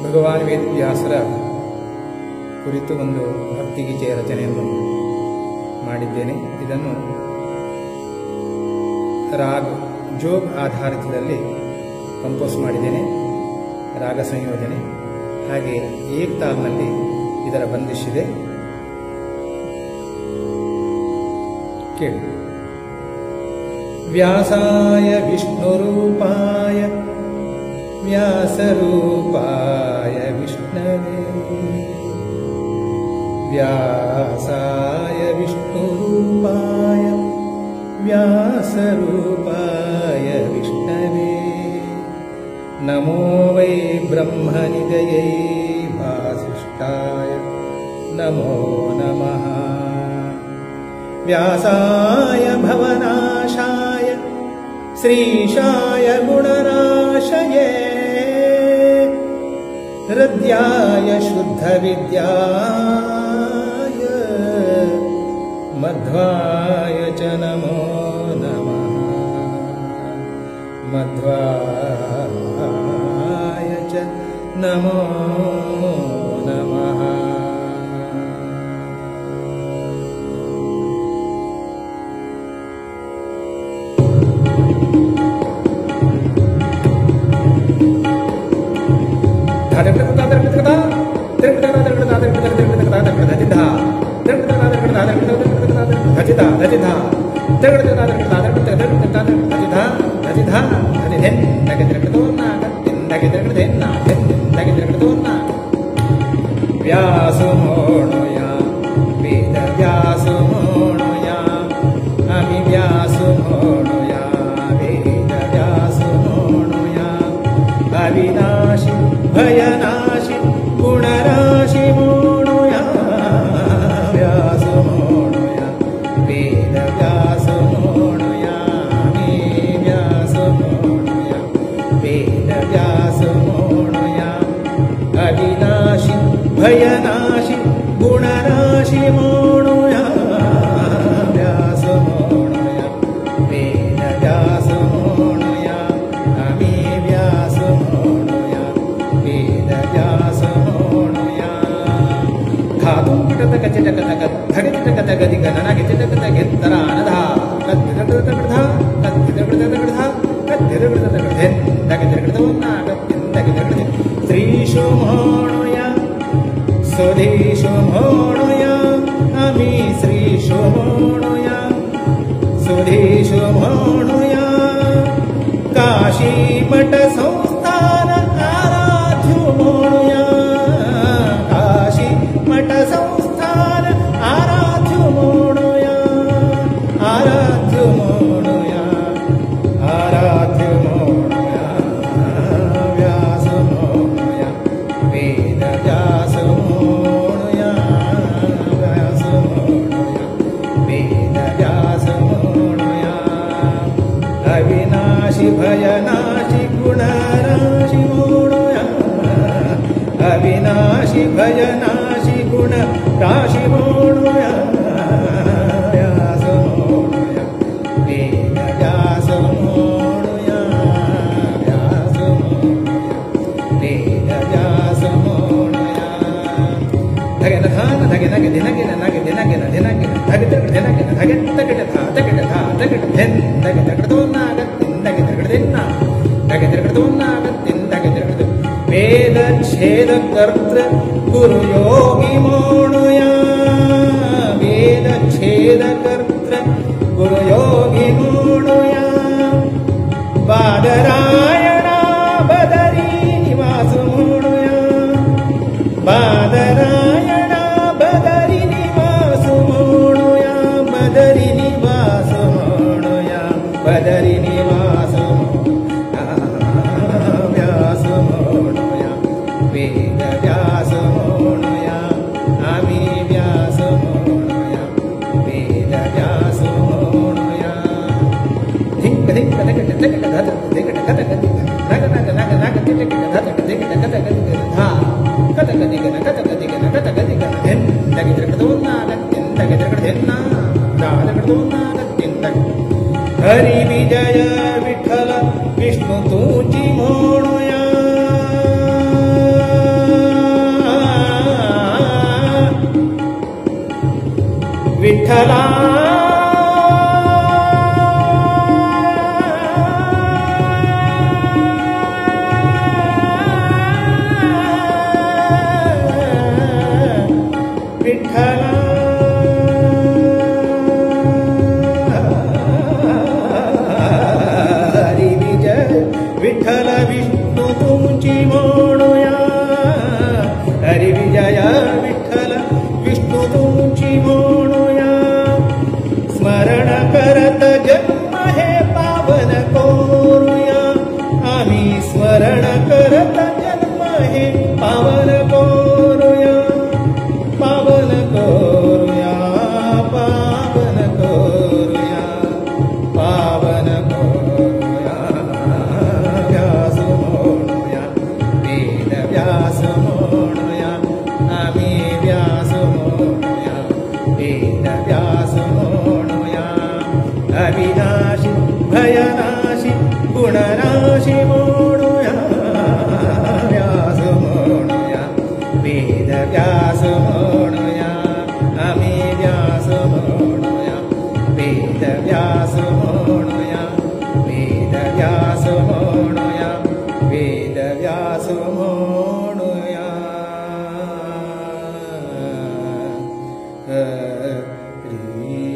ಭಗವಾನ್ ವೇದವ್ಯಾಸರ ಕುರಿತು ಒಂದು ಭಕ್ತಿಗೀತೆಯ ರಚನೆಯನ್ನು ಮಾಡಿದ್ದೇನೆ. ಇದನ್ನು ರಾಗ್ ಜೋಗ್ ಆಧಾರಿತದಲ್ಲಿ ಕಂಪೋಸ್ ಮಾಡಿದ್ದೇನೆ. ರಾಗ ಸಂಯೋಜನೆ ಹಾಗೆ ಏಕ್ತಾಲ್ನಲ್ಲಿ ಇದರ ಬಂದಿಶ್ ಇದೆ. ಕೇಳಿ. ವ್ಯಾಸಾಯ ವಿಷ್ಣುರೂಪಾಯ ವ್ಯಾಸರೂಪಾಯ ವಿಷ್ಣವೇ ವ್ಯಾಸಾಯ ವಿಷ್ಣುರೂಪಾಯ ವ್ಯಾಸರೂಪಾಯ ವಿಷ್ಣವೇ ನಮೋ ವೈ ಬ್ರಹ್ಮನಿಧಯೇ ವಾಸಿಷ್ಠಾಯ ನಮೋ ನಮಃ ವ್ಯಾಸಾಯ ಭವನಾಶಾಯ ಶ್ರೀಶಾಯ ಗುಣರಾಶಯೇ ಹೃದ್ಯಾಯ ಶುದ್ಧವಿದ್ಯಾಯ ಮಧ್ವಾಯ ಚ ನಮೋ ನಮಃ ಮಧ್ವಾಯ ಚ ನಮೋ ನಮಃ. ವ್ಯಾಸುಮೋಣುಯ ವೇದ ವ್ಯಾಸುಮೋಣುಯ ಅಮಿ ವ್ಯಾಸುಮೋಣುಯ ವೇದ ವ್ಯಾಸುಮೋಣುಯ ಅವಿನಾಶಿ ಭಯನಾಶಿ ಗುಣರಾಶಿ ಮೋಣುಯ ವ್ಯಾಸುಮೋಣುಯ ವೇದ ವ್ಯಾಸುಮೋಣುಯ ಅಮಿ ವ್ಯಾಸುಮೋಣುಯ ವೇದ ವ್ಯಾಸುಮೋಣುಯ ಅವಿನಾಶಿ ಭಯನಾಶಿ ಗುಣರಾಶಿ ಮೋಣುಯ ವ್ಯಾಸಮೋಣುಯ ವೇದ ವ್ಯಾಸಮೋಣುಯ ಅಮಿ ವ್ಯಾಸಮೋಣುಯ ವೇದ ವ್ಯಾಸಮೋಣುಯ ಧಾತು ಕಿಟತ ಕಚಿಟಕತಕ ಧಗಚಿಟಕತ ಗದಿಗ ನನಗೆ ಚಿಟಕತ ಗೆತ್ತರಾನಧ ಕತ್ತಿರಗೃತ ಕತ್ತಿರಗೃತ ಕತ್ತಿರಗೃತ ದಗದಿರಗೃತವನ್ನ ಕತ್ತಿಂದಗದಿರಗೃತ ಶ್ರೀಶು ಮೋಣುಯ ಸ್ವದೇಶು ಮೋಣುಯ ಅಮಿ ಶ್ರೀಶು ಮೋಣುಯ ಸ್ವದೇಶು ಮೋಣುಯ ಕಾಶಿ ಮಠ ಸಂಸ್ಥಾನ ಆರಾಧ್ಯು ಮೋಣುಯ ಕಾಶಿ ಮಠ ಸಂಸ್ಥಾನ ಆರಾಧ್ಯು ಮೋಣುಯ ಆರಾಧ್ಯು ಮೋಣುಯ ಆರಾಧ್ಯು ಮೋಣುಯ ವ್ಯಾಸ ಮೋಣುಯ ವೇದ ವ್ಯಾಸ ಮೋಣುಯ ವ್ಯಾಸ ಮೋಣುಯ ವೇದ ವ್ಯಾಸ ಮೋಣುಯ ಅವಿನಾಶಿ ಭಯನಾಶಿ ಗುಣರಾಶಿ ಮೋಣುಯ ಅವಿನಾಶಿ ಭಯನಾಶಿ ಗುಣ ರಾಶಿ ಮೋಣುಯ ವ್ಯಾಸ ಮೋಣುಯ ವೇದ ವ್ಯಾಸ ಮೋಣುಯ ವ್ಯಾಸ ಮೋಣುಯ ವೇದ ವ್ಯಾಸ ಮೋಣುಯ ಧಗನ ಧಾನ ಧಗೆ ನಗೆ ದಿನಗಿನ ನಗೆ ದಿನಗಿನ ದಿನಗಿನ ಧಗೆ ತಗಡ ದಿನಗಿನ ಧಗೆ ತಗಡ ಧಾ ತಗಡ ಧಾ ತಗಡ ಧೆನ್ ಧಗೆ ತಗಡದೋನ್ನಾಗ ತಿಂದಗೆ ತಗಡದೆನ್ನ ಧಗೆ ತಗಡದೋನ್ನಾಗ ತಿಂದಗೆ ತಗಡದು ವೇದ ಛೇದ ಕರ್ತೃ ಗುರು ಯೋಗಿ ಮೋಣುಯ ವೇದ ಛೇದ ಕರ್ತೃ ಗುರು ಯೋಗಿ ಮೋಣುಯ ಬಾದರಾಯಣ ಬದರಿ ನಿವಾಸು ಮೋಣುಯ ಬಾದರಾಯಣ ಬದರಿ ನಿವಾಸು ಮೋಣುಯ ಬದರಿ ನಿವಾಸು ಮೋಣುಯ ಬದರಿ ನಿವಾಸು ವ್ಯಾಸ ಮೋಣುಯ ವೇದ ವ್ಯಾಸ ಮೋಣುಯ ಅಮಿ ವ್ಯಾಸ ಮೋಣುಯ ವೇದ ವ್ಯಾಸ ಮೋಣುಯ ಧಿಂಕ ಧಿಂಕ ಧಕ ಧಕ ಧಕ ಧಿಂಕ ಧಕ ಧಕ ನಗ ನಗ ನಗ ನಗ ಧಿಂಕ ಧಕ ಧಿಂಕ ಧಕ ಧಕ ಧಾ ಕತಕ ದಿಗನ ಕತಕ ದಿಗನ ಕತಕ ದಿಗನ ಧೆನ್ ಧಗೆ ಧಕದೋನ್ನಾಗ ತಿಂದಗೆ ಧಕದೆನ್ನ ದಾದಕದೋನ್ನಾಗ ತಿಂದಗೆ ಹರಿ ವಿಜಯ ವಿಠಲ विष्णु तुझी म्हणूया विठ्ठला विठ्ठला हरी विजय विठ्ठल विष्णू तुमची म्हणूया हरी विजय विठ्ठल विष्णू तुमची म्हणूया स्मरण करत जन्म हे पावन करूया आम्ही स्मरण करत जन्म हे पावन करूया पावन करूया पावन करूया पावन करूया व्यास म्हणूया वेद व्यास म्हणूया आम्ही व्यास म्हणूया वेद व्यास म्हणूया अविनाशी भयनाशी गुणनाशी म्हणूया व्यास म्हणूया वेद व्यास म्हणूया आम्ही व्यास म्हणूया वेद व्यास म्हणूया वेद व्यास म्हणूया वेद व्यास म्हणूया हरी